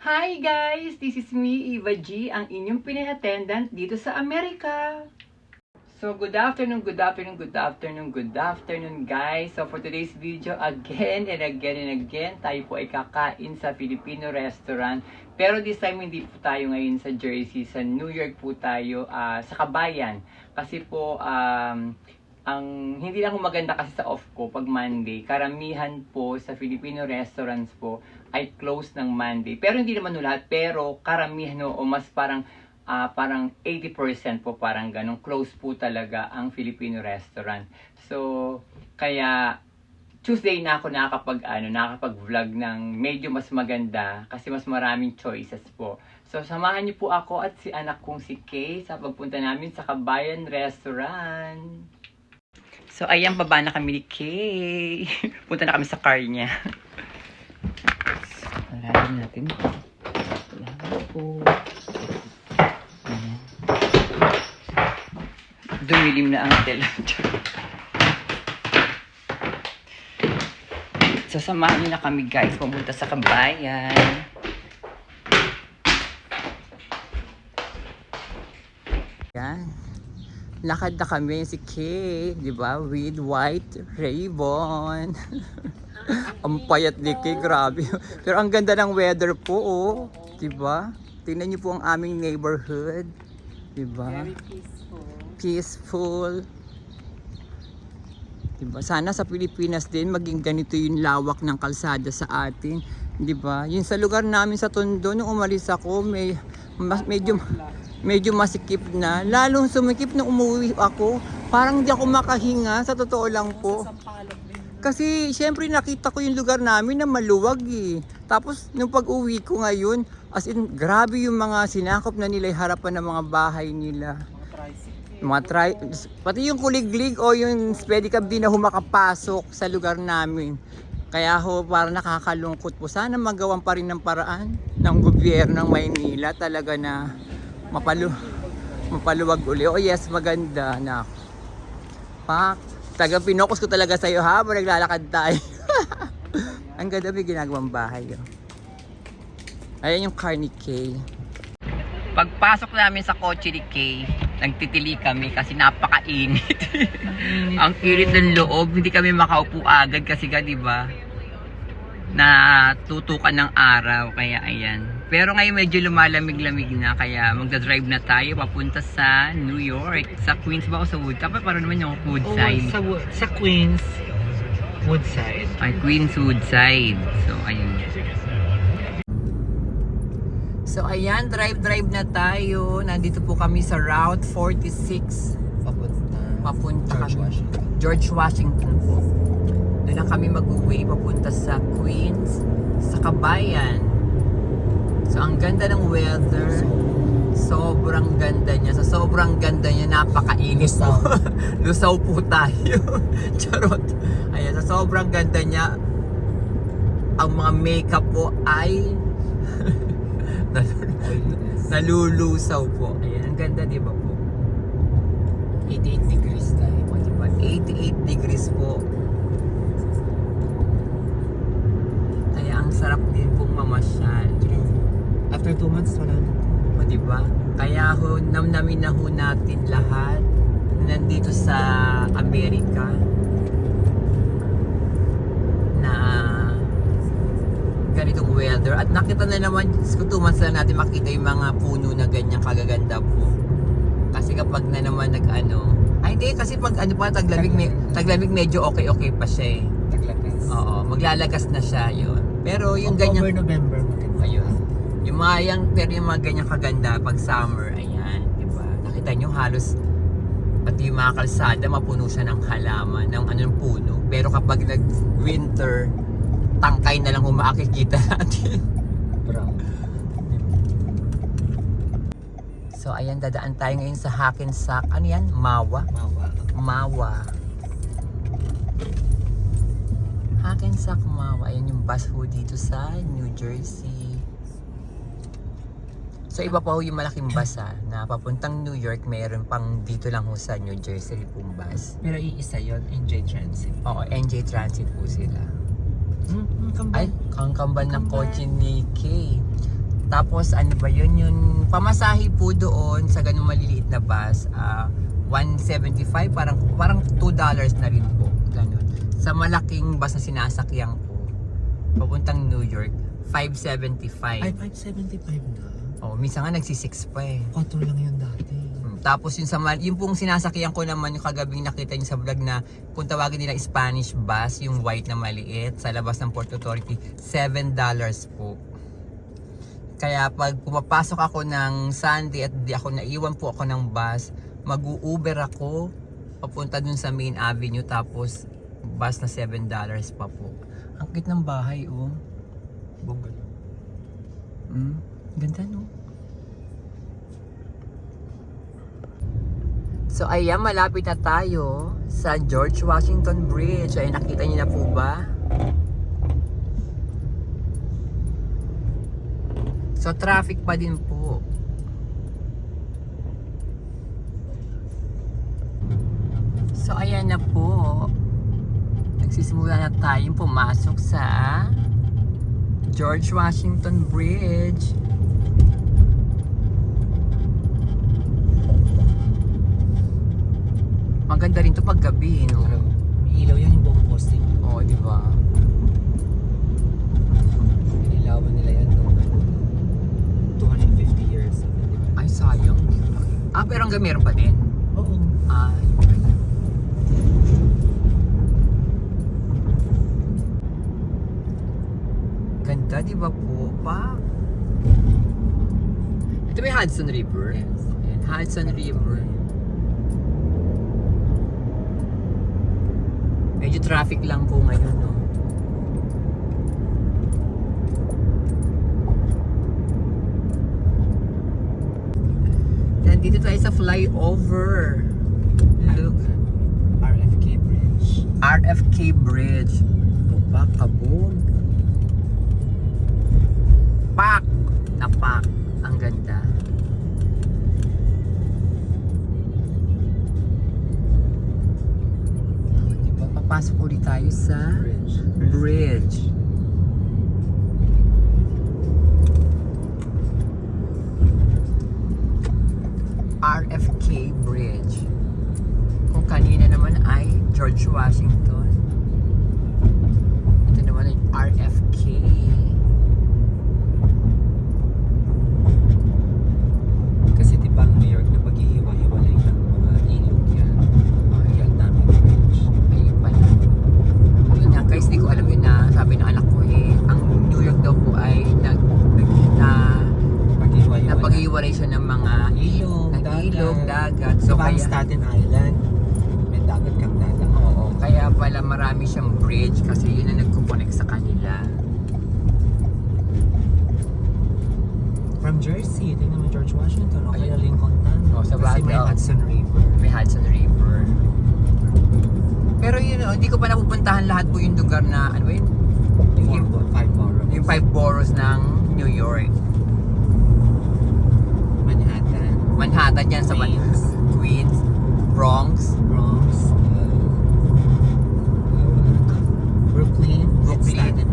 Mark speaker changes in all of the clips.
Speaker 1: Hi guys! This is me, Eva G, ang inyong Pinay-attendant dito sa Amerika. So, good afternoon guys. So, for today's video, again and again, tayo po ay kakain sa Filipino restaurant. Pero this time, hindi po tayo ngayon sa Jersey, sa New York po tayo, sa Kabayan. Kasi po, hindi lang maganda kasi sa off ko pag Monday. Karamihan po sa Filipino restaurants po ay close ng Monday. Pero hindi naman lahat, pero karamihan o mas parang 80% po parang ganun. Close po talaga ang Filipino restaurant. So, kaya Tuesday na ako nakakapag-vlog ng medyo mas maganda kasi mas maraming choices po. So, samahan niyo po ako at si anak kong si Kay sa pagpunta namin sa Kabayan Restaurant. So, ayan, baba na kami ni Kay. Punta na kami sa car niya. Alahin natin. Alahin po. Ayan. Dumilim na ang tela. So, samahan niyo na kami guys. Pumunta sa Kabayan. Ayan. Lakad na kami si Kay, di ba? With white ribbon. Ang payat ni Kay, grabe. Pero ang ganda ng weather po, oh. Di ba? Tingnan niyo po ang aming neighborhood. Di ba?
Speaker 2: Very peaceful.
Speaker 1: Peaceful. Di ba? Sana sa Pilipinas din maging ganito yung lawak ng kalsada sa atin. Di ba? Yung sa lugar namin sa Tondo, nung umalis ako, medyo masikip na. Lalong sumikip na umuwi ako. Parang di ako makahinga, sa totoo lang po. Kasi syempre nakita ko yung lugar namin na maluwag eh. Tapos nung pag-uwi ko ngayon, as in grabe yung mga sinakop na nila yung harapan ng mga bahay nila. Pati yung kuliglig o yung pedicab din na humakapasok sa lugar namin. Kaya ho, parang nakakalungkot po. Sana magawan pa rin ng paraan ng gobyerno ng Maynila talaga na mapaluwag uli. Oh yes, maganda na. Tagang pinokus ko talaga sa'yo habang naglalakad tayo. Ang ganda, may ginagawang bahay. Oh. Ayan yung car ni Kay. Pagpasok namin sa kotse ni Kay, nagtitili kami kasi napakainit. Ang init ng loob, hindi kami makaupo agad kasi ka, di ba? Natutukan ng araw, kaya ayan. Pero ngayon medyo lumalamig-lamig na, kaya magdadrive na tayo papunta sa New York. Sa Queens ba o sa Wood? Tapos parang naman yung Woodside.
Speaker 2: Sa Queens, Woodside.
Speaker 1: Ay, Queens Woodside. So, ayun. So, ayan, drive na tayo. Nandito po kami sa Route 46. Papunta kami. George Washington po. Doon na kami mag-uwi papunta sa Queens, sa Kabayan. So, ang ganda ng weather. Sobrang ganda niya. Sa sobrang ganda niya, napakainit po. Lusaw po tayo. Charot. Ayan, sa sobrang ganda niya, ang mga makeup po ay nalulusaw po. Ayan, ang ganda, di ba po?
Speaker 2: 88 degrees tayo.
Speaker 1: O, diba? 88 degrees po. Kaya ang sarap din pong mamasyal.
Speaker 2: After 2 months, wala na.
Speaker 1: O, diba? Kaya ho, namnamin na ho natin lahat nandito sa Amerika na ganitong weather. At nakita na naman, 2 months na natin makita yung mga puno na ganyang kagaganda po. Kasi kapag na naman hindi, kasi pag taglamig medyo okay pa siya eh.
Speaker 2: Taglagas.
Speaker 1: Oo, maglalagas na siya yun. Pero yung
Speaker 2: October,
Speaker 1: ganyan,
Speaker 2: November.
Speaker 1: ayun. Yung mga ganyang kaganda pag summer, ayan, di ba? Nakita nyo halos pati yung mga kalsada mapuno siya ng halaman, ng puno. Pero kapag nag-winter, tangkay na lang kung makikita natin.
Speaker 2: Brown.
Speaker 1: So ayan, dadaan tayo ngayon sa Hackensack. Ano yan? Mawa? Mawa. Hackensack, Mawa. Ayan yung bus ho dito sa New Jersey. So iba pa ho yung malaking bus na papuntang New York. Mayroon pang dito lang ho sa New Jersey pong bus.
Speaker 2: Pero iisa yun, NJ Transit.
Speaker 1: Oo, NJ Transit po sila.
Speaker 2: Kamban.
Speaker 1: Ay, kangkamban ng kotse ni Kay. Tapos ano ba yun, yung pamasahe po doon sa ganung maliliit na bus, 175, parang $2 na rin po, ganun. Sa malaking bus na sinasakyan ko, papuntang New York,
Speaker 2: Ay,
Speaker 1: 575.
Speaker 2: 575 na.
Speaker 1: Oh, minsan nga nagsi-6 pa eh.
Speaker 2: 4 lang yun dati.
Speaker 1: Tapos yung pong sinasakyan ko naman, yung kagabing nakita niyo sa vlog na kung tawagin nila Spanish bus, yung white na maliit sa labas ng Port Authority, $7 po. Kaya pag pumapasok ako ng Sunday at di ako naiwan po ako ng bus, mag-u-Uber ako papunta dun sa Main Avenue, tapos bus na $7 pa po. Ang cute ng bahay, oh.
Speaker 2: Bungalow.
Speaker 1: Ganda, no? So ayan, malapit na tayo sa George Washington Bridge. Ay, nakita niyo na po ba? So traffic pa din po. So ayan na po. Nagsisimula na tayong pumasok sa George Washington Bridge. Maganda rin to pag gabi, no?
Speaker 2: May ilaw yan yung buong posting.
Speaker 1: Oo, di ba?
Speaker 2: Inilawan nila yan noong 250 years. Di ba?
Speaker 1: Ay, sayang. Pero hanggang meron pa din.
Speaker 2: Oo.
Speaker 1: Yun pala. Ganda, di ba po? Ito may Hudson River.
Speaker 2: Yes.
Speaker 1: Ayan, Hudson River. Medyo traffic lang po ngayon, no? Nandito tayo sa flyover. Look.
Speaker 2: RFK Bridge.
Speaker 1: RFK Bridge. Opa, kabog. Pak! Napak. Ang ganda. Diba, papasok ulit tayo sa bridge. RFK Bridge. Kung kanina naman ay George Washington. Ito naman ay RFK.
Speaker 2: Kasi di ba ang New York na paghihiwa-hiwalay ng mga ilog yan. Ayan, dami bridge.
Speaker 1: Ayun pala. Yun nga guys, di ko alam yun na sabi ng anak ko ang New York daw po ay napag-iwalay siya ng mga ilog, dagat.
Speaker 2: So,
Speaker 1: So kaya,
Speaker 2: Staten Island, may dagat kang dagat.
Speaker 1: oo, kaya pala marami siyang bridge kasi yun ang nagkukonek sa kanila.
Speaker 2: From Jersey, tingnan mo George Washington, o kaya
Speaker 1: Ayun.
Speaker 2: Lincoln Tunnel.
Speaker 1: Oh, sa
Speaker 2: Kasi may
Speaker 1: Baguio.
Speaker 2: Hudson River.
Speaker 1: May Hudson River. Pero yun, hindi ko pa napupuntahan lahat po yung lugar na, ano ba yun?
Speaker 2: Yung 5 boroughs.
Speaker 1: Yung 5 boroughs ng New York. Manhattan yan sa Queens, Bronx,
Speaker 2: Brooklyn,
Speaker 1: Brooklyn.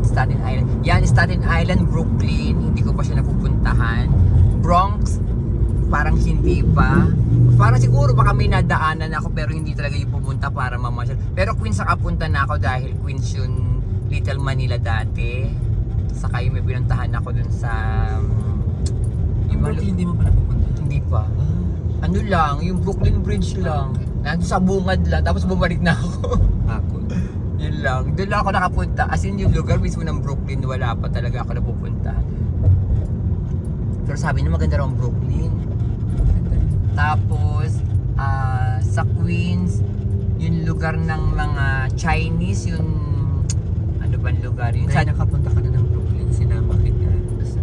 Speaker 1: Staten Island. Yan, Staten Island, Brooklyn, hindi ko pa siya napupuntahan. Bronx, parang hindi pa. Parang siguro baka may nadaanan ako pero hindi talaga yung pumunta para mamasyal. Pero Queens nakapunta na ako dahil Queens yung Little Manila dati. Saka yung may pinuntahan ako dun sa...
Speaker 2: Yung Brooklyn, hindi mo pa napupunta?
Speaker 1: Hindi pa. Ano lang, yung Brooklyn Bridge lang. Nandun sa bungad lang, tapos bumalik na ako.
Speaker 2: Ako.
Speaker 1: Yun lang. Doon lang ako nakapunta. As in yung lugar mismo ng Brooklyn, wala pa talaga ako napupunta. Pero sabi niya maganda raw ang Brooklyn. Tapos, sa Queens, yung lugar ng mga Chinese, yung ano ba ang lugar yun?
Speaker 2: Kaya nakapunta ka na ng Brooklyn, sinama kita.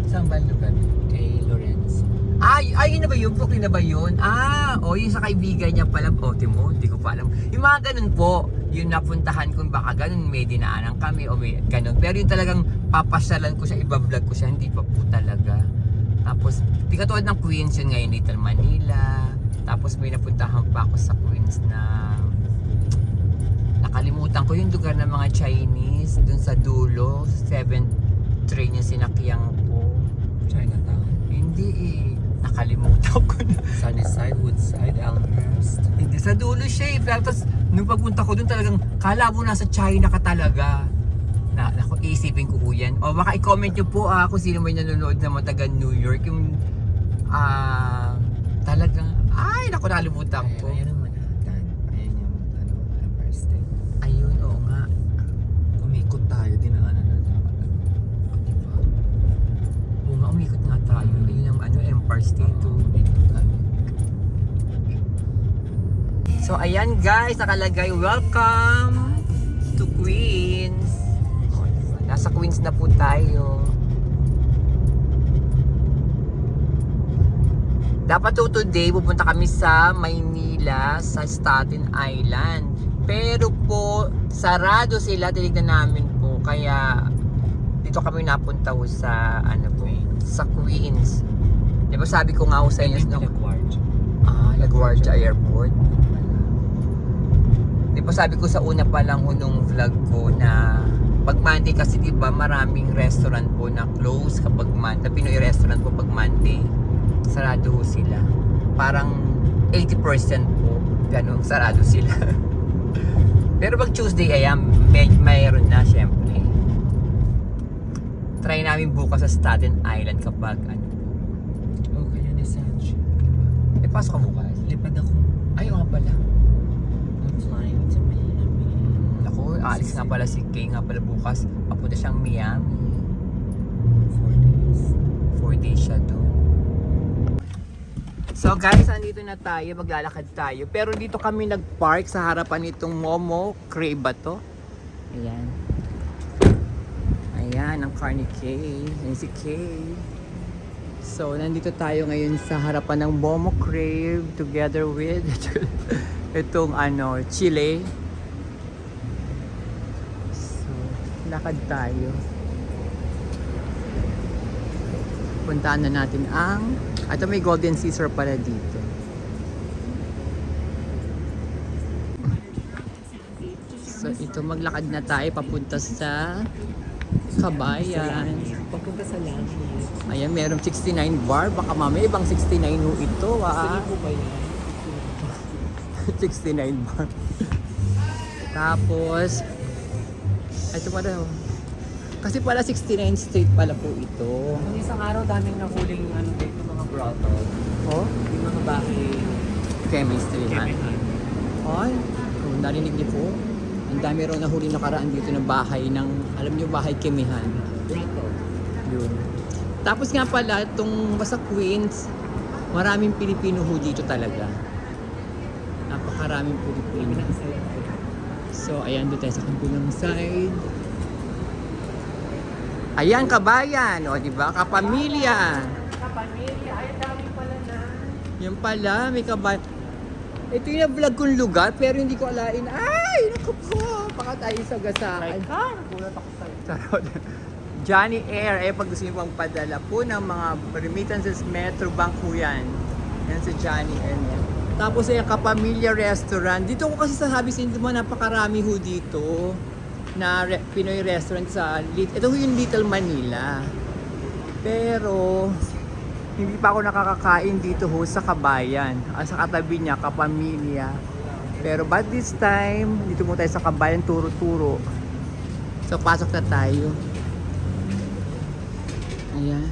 Speaker 1: Saan ba ang lugar yun?
Speaker 2: Kay Lorenz.
Speaker 1: Yun na ba yun? Brooklyn na ba yun? Yung sa kaibigan niya pala. Timo, hindi ko pa alam. Yung mga ganun po, yung napuntahan kung baka ganun, may dinaanan kami o may ganun. Pero yung talagang papasyalan ko siya, ibablog ko siya, hindi pa po talaga. Tapos, di katulad ng Queens, yun ngayon, Little Manila. Tapos may napuntahan pa ako sa Queens na nakalimutan ko yung lugar ng mga Chinese dun sa dulo, 7th train yung sinakyan ko.
Speaker 2: China outside Elmhurst.
Speaker 1: Hindi, sa dulo siya eh. Pero tapos, nung pagpunta ko dun talagang, kala mo nasa China ka talaga. Naku, isipin ko yan. O baka i-comment nyo po kung sino may nanonood na mga taga New York. Yung, talagang, ay, naku, nalimutan ko.
Speaker 2: Ayan ang Manhattan. Ayan yung Empire State.
Speaker 1: Ayun, oo nga.
Speaker 2: Umikot tayo, dinaanan natin.
Speaker 1: Diba? Oo nga, umikot nga tayo. Ayun ang Empire State too.
Speaker 2: Umikot tayo.
Speaker 1: So ayan guys, nakalagay welcome to Queens. Nasa Queens na po tayo. Dapat to today pupunta kami sa Maynila, sa Staten Island. Pero po sarado sila, tinignan namin po. Kaya dito kami napunta ho sa sa Queens. Di ba sabi ko nga ho sa inyo
Speaker 2: LaGuardia.
Speaker 1: LaGuardia Airport. Di ba sabi ko sa una pa lang ho nung vlog ko na pag Monday kasi di ba maraming restaurant po na close kapag Monday. Pinoy restaurant po pag Monday. Sarado ho sila. Parang 80% po ganun, sarado sila. Pero pag Tuesday mayroon na syempre. Try namin bukas sa Staten Island kapag
Speaker 2: Oh, kaya ni Sanji.
Speaker 1: pasok ka bukas.
Speaker 2: Lipad ako.
Speaker 1: Ay, nga pala.
Speaker 2: I'm flying to Miami.
Speaker 1: Ako, aalis nga pala si Kay nga pala bukas. Papunta siyang Miami.
Speaker 2: 4 days.
Speaker 1: 4 days siya doon. So guys, andito na tayo. Maglalakad tayo. Pero dito kami nag-park sa harapan nitong Momo Crave ba to? Ayan. Ayan, ang car ni Kay. Ayan si Kay. So, nandito tayo ngayon sa harapan ng Momo Crave together with itong Chile. So, lakad tayo. Puntaan na natin ito may Golden Caesar pala dito. So, ito maglakad na tayo papunta sa Kabayan.
Speaker 2: Papunta sa Lani.
Speaker 1: Ayan, merong 69 bar. Baka mamaya ibang 69 ho ito,
Speaker 2: Sino ba yan?
Speaker 1: 69 bar. Tapos, ito pala ho. Kasi pala 69 street pala po ito.
Speaker 2: Nung isang araw, daming nahuling dito mga brothel.
Speaker 1: Oh?
Speaker 2: Yung mga bahay.
Speaker 1: Chemistry man. Ay, kung narinig niyo po, ang dami raw nahuli nakaraan dito ng bahay ng, alam niyo, bahay Kemihan.
Speaker 2: Brothel.
Speaker 1: Yun. Tapos nga pala, itong sa Queens, maraming Pilipino ho dito talaga. Napakaraming Pilipino. So, ayan doon tayo sa kabilang side. Ayan, Kabayan. O, diba? Kapamilya.
Speaker 2: Kapamilya. Ay, dami pala na.
Speaker 1: Yan pala, may kabayan. Ito yung vlog kong lugar, pero hindi ko alain. Ay, naku po. Baka tayo sa gasakan.
Speaker 2: Nagulat ako sa'yo.
Speaker 1: Charot. Johnny Air, pag gusto nyo pang padala po ng mga remittances, Metro Bank po yan. Yan sa Johnny Air. Tapos yung Kapamilya Restaurant. Dito ko kasi sasabi sa inyo, napakarami ho dito na Pinoy restaurant ito ho yung Little Manila. Pero hindi pa ako nakakakain dito ho sa Kabayan. Sa katabi niya, Kapamilya. Pero but this time, dito mo tayo sa Kabayan, turo-turo. So pasok na tayo. Ayan.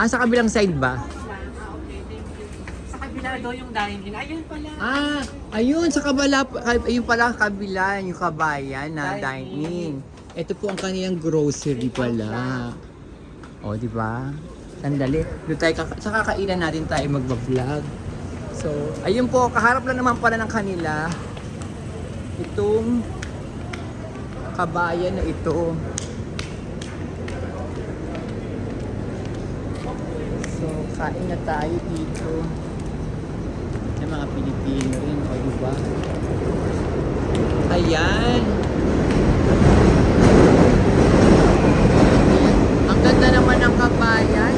Speaker 1: Sa kabilang side ba?
Speaker 2: Okay, thank you. Sa kabila daw yung dining. Ayun pala.
Speaker 1: Ayun, sa kabila, ayun pala kabila, yung Kabayan na dining. Ito po ang kanilang grocery pala. O, di ba? Sandali. Doon tayo, sa kakainan natin tayo magba-vlog. So, ayun po, kaharap lang naman pala ng kanila. Itong Kabayan na ito. So, kain na tayo dito. Ng mga Pilipino rin, o diba? Ayan! Ang ganda naman ng Kabayan.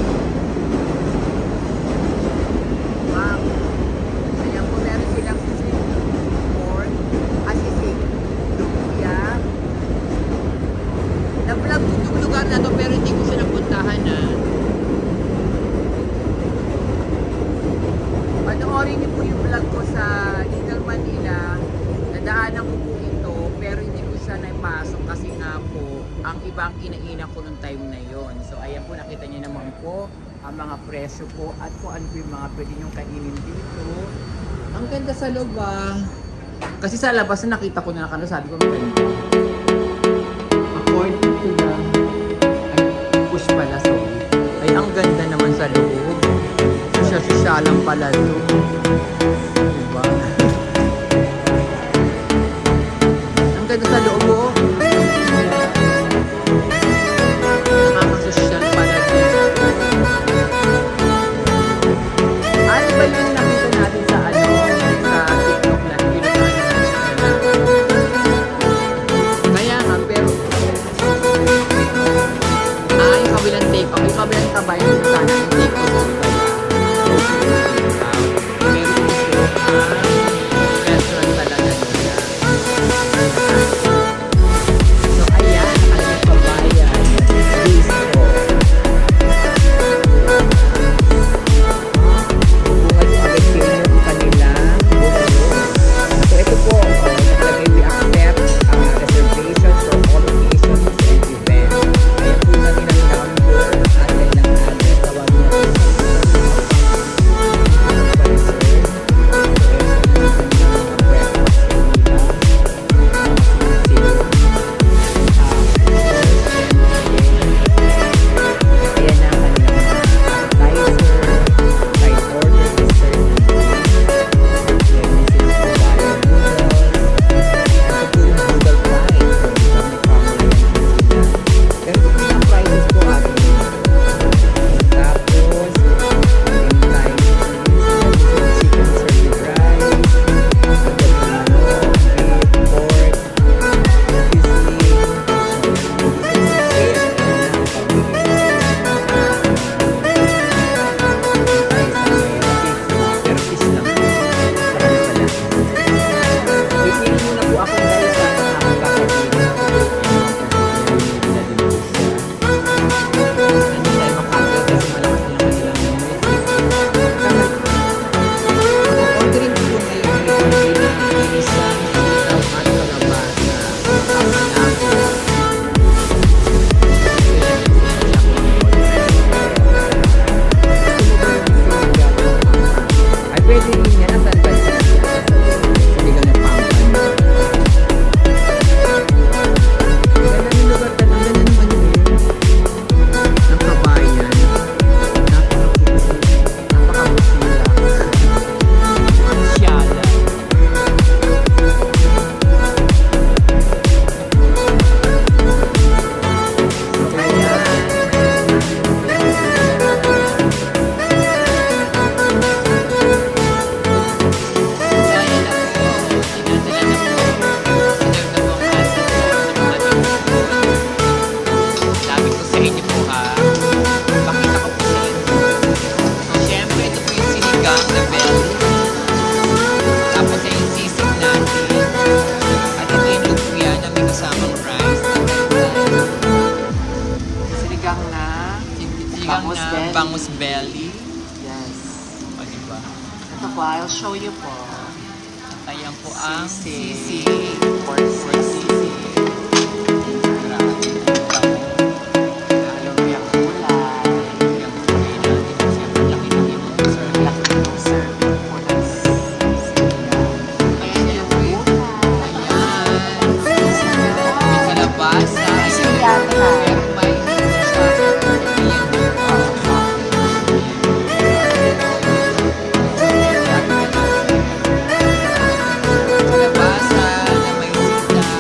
Speaker 1: Wow! Ayan po, meron silang sisig pork, sisig lumpia. Na-vlog ko itong lugar na to pero hindi ko siya napuntahan na. po, ang ibang kinainan ko nung time na yon. So ayan po, nakita niyo naman po ang mga presyo po at kung ano po yung mga pwede niyong kainin dito. Ang ganda sa loob ah. Kasi sa labas na nakita ko na nakano, sabi ko maganda. According to the push pala, sorry. Ay, ang ganda naman sa loob. Social-socialan pala to. Diba? Ang ganda sa loob oh. Nakakasosyal pala dito. Ano ba yung nakita natin sa ano? Sa TikTok na pinuntahan natin sila? Kaya nga, pero yung kabilang take off, yung kabilang tabay yung sana yung take off ko kaya meron dito restaurant talaga nila. So ayan, nakalimutan pabayan bistro. Bunga yung agad kayo yung kanila so ito po, nakalagay we accept reservations for all occasions and events. Ayan po yung kanilang number at kailang address. Tawag niya po bangus belly.
Speaker 3: Yes.
Speaker 1: O, diba?
Speaker 3: Ito po, I'll show you po.
Speaker 1: Ayan po ang
Speaker 3: Sisig.
Speaker 1: sisig.
Speaker 3: Pork sisig.
Speaker 1: Grabe.
Speaker 3: Halong yung gulay.
Speaker 1: Yung kulay natin. Kasi ang laki-laki mo.
Speaker 3: Laki ng serving po ng sisig. Ayan yung gulay.
Speaker 1: Ayan. May kalabasa.
Speaker 3: Sisig yata na.
Speaker 1: Pero may kalabasa na may sita.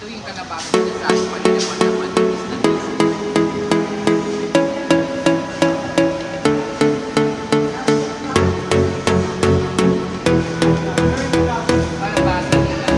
Speaker 1: Ito yung kalabakan na sa akin kanina pa naman is na this. Kalabakan nila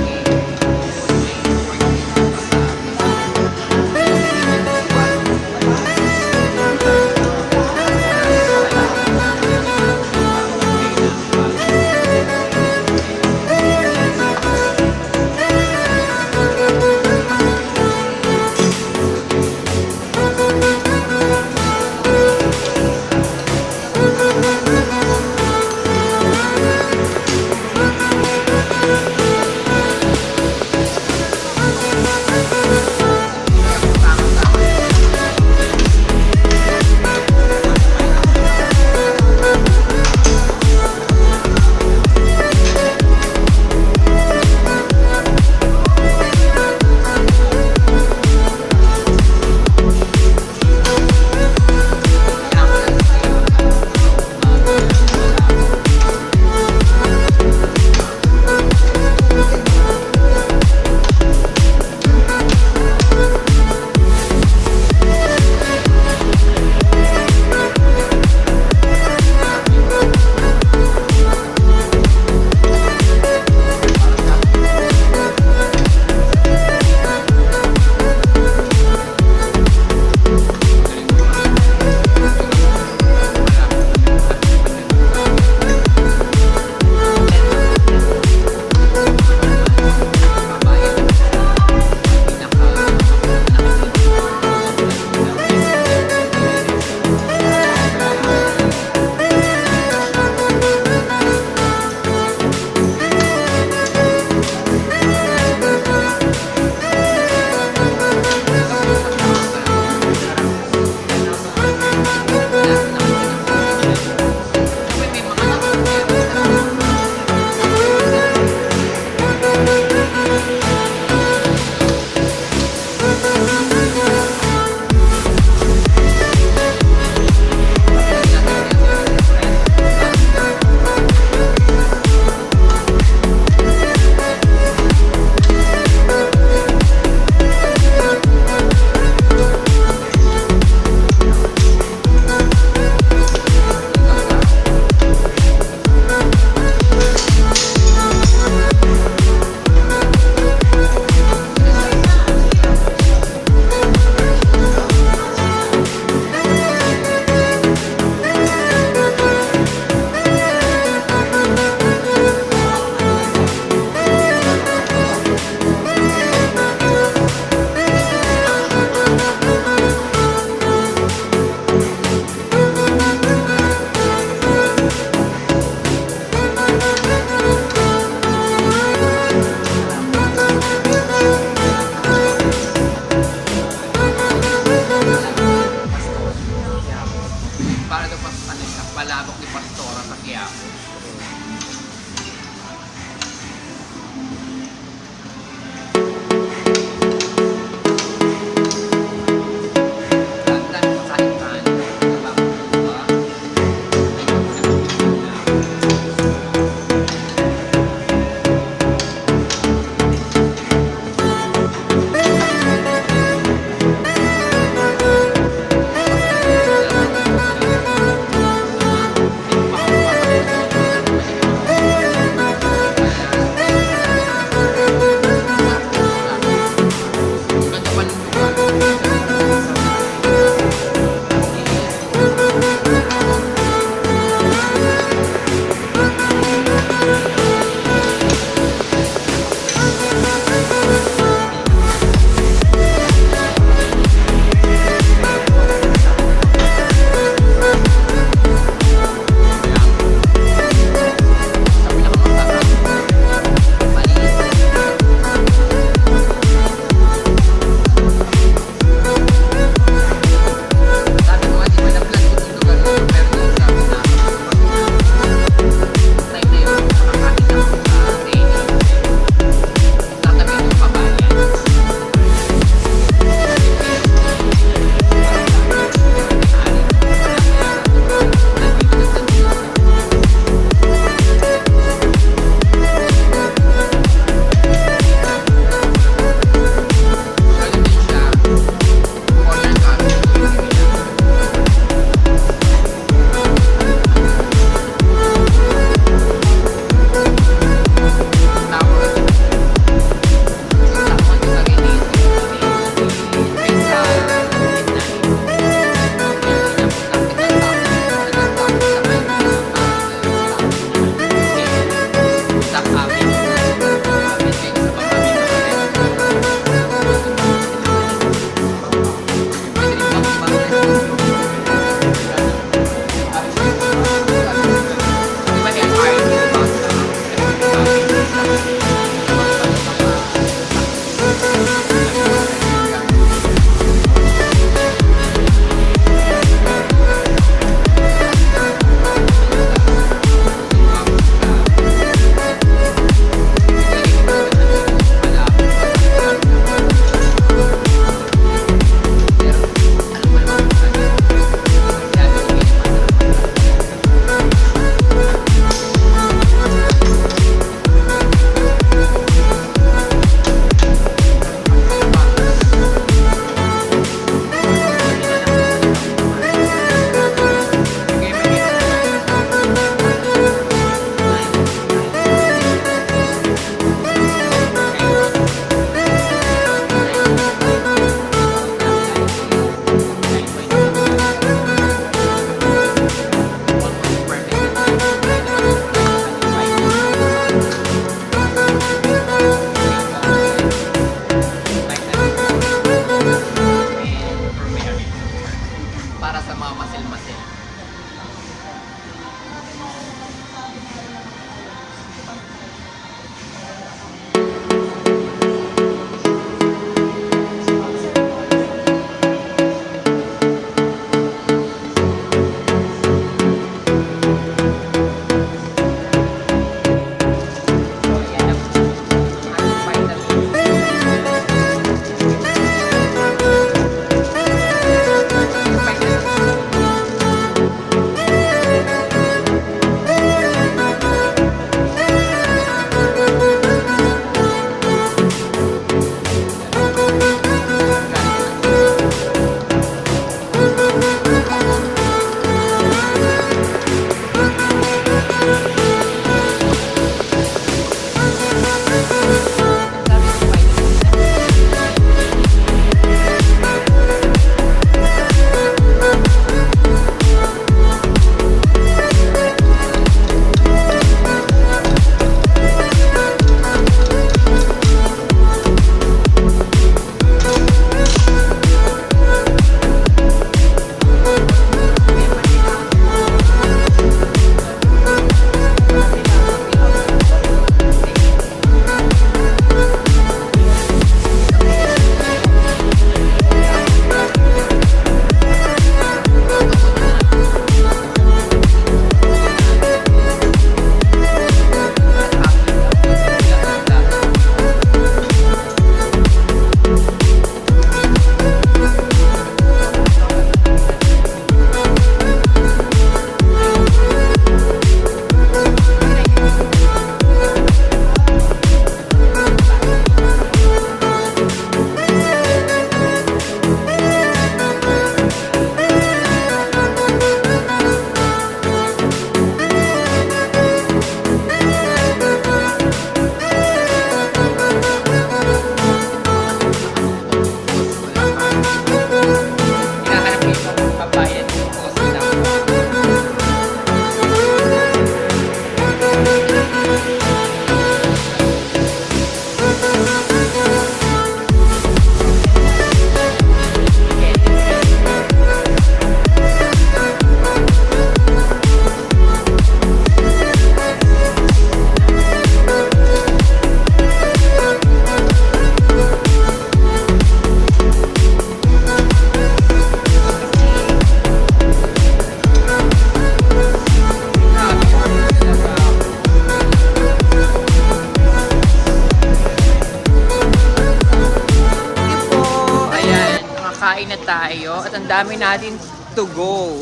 Speaker 1: Kakain na tayo at ang dami natin to go.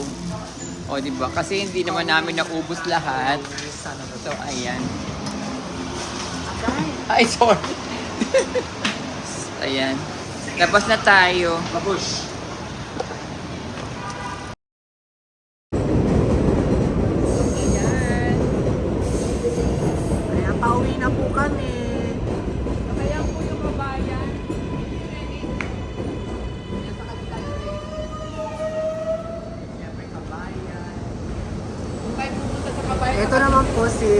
Speaker 1: O, diba? Kasi hindi naman namin naubos lahat. So, ayan. Ay, sorry. Ayan. Tapos na tayo.
Speaker 2: Babush!
Speaker 3: Kaya pauwi na po kami.
Speaker 1: Kaya po yung kabayan.
Speaker 3: Ito naman po si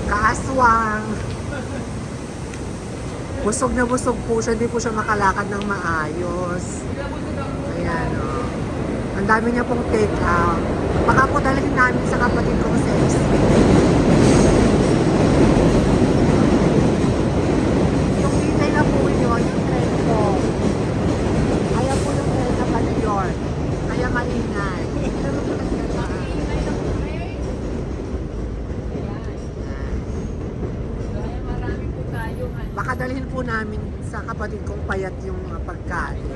Speaker 3: Kaaswang. Busog na busog po siya, hindi po siya makalakad ng maayos. Ayan o. Ang dami niya pong take out. Baka po dalhin namin sa kapatid kong sexy. Yung detail na po yun, yung train ko. Ayan po yung train na pa New York. Kaya maingay. Baka dalhin po namin sa kapatid kong payat yung mga pagkain.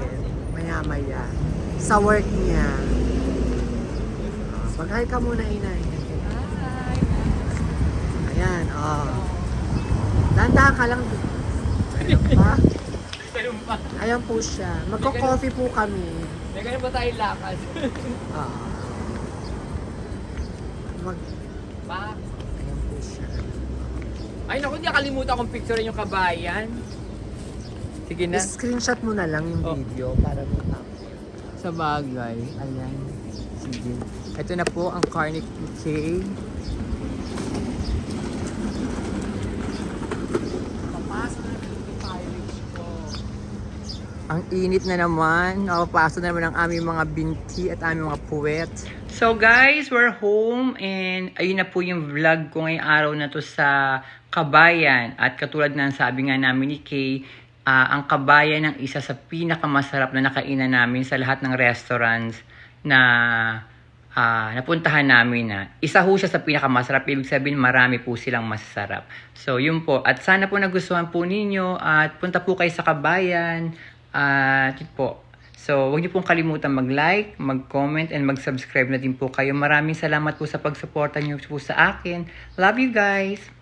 Speaker 3: Maya-maya. Sa work niya. Mag-hi ka muna, inay. Ayan, Dahan-dahan ka lang. Ayan po siya. Magko-coffee po kami.
Speaker 1: May ganun ba tayo lakad?
Speaker 3: Oo.
Speaker 1: Ba?
Speaker 3: Ayan po siya.
Speaker 1: Ay naku, hindi nakalimutan kong picture yung kabayan. Sige na.
Speaker 3: I-screenshot mo na lang yung
Speaker 1: Oh.
Speaker 3: video para mo
Speaker 1: Sa bagay. Ayan. Sige. Ito na po ang Carnic PK.
Speaker 3: Papasok na yung pirate ko.
Speaker 1: Ang init na naman. Nakapasok na naman ang aming mga binti at aming mga puwet. So guys, we're home and ayun na po yung vlog ko ngayong araw na to sa Kabayan. At katulad ng sabi nga namin ni Kay, ang Kabayan ang isa sa pinakamasarap na nakainan namin sa lahat ng restaurants na napuntahan namin na. Isa ho siya sa pinakamasarap. Ibig sabihin marami po silang masarap. So yun po. At sana po nagustuhan po ninyo at punta po kayo sa Kabayan. Yun po. So, huwag niyo pong kalimutan mag-like, mag-comment, and mag-subscribe na din po kayo. Maraming salamat po sa pagsuporta niyo po sa akin. Love you guys!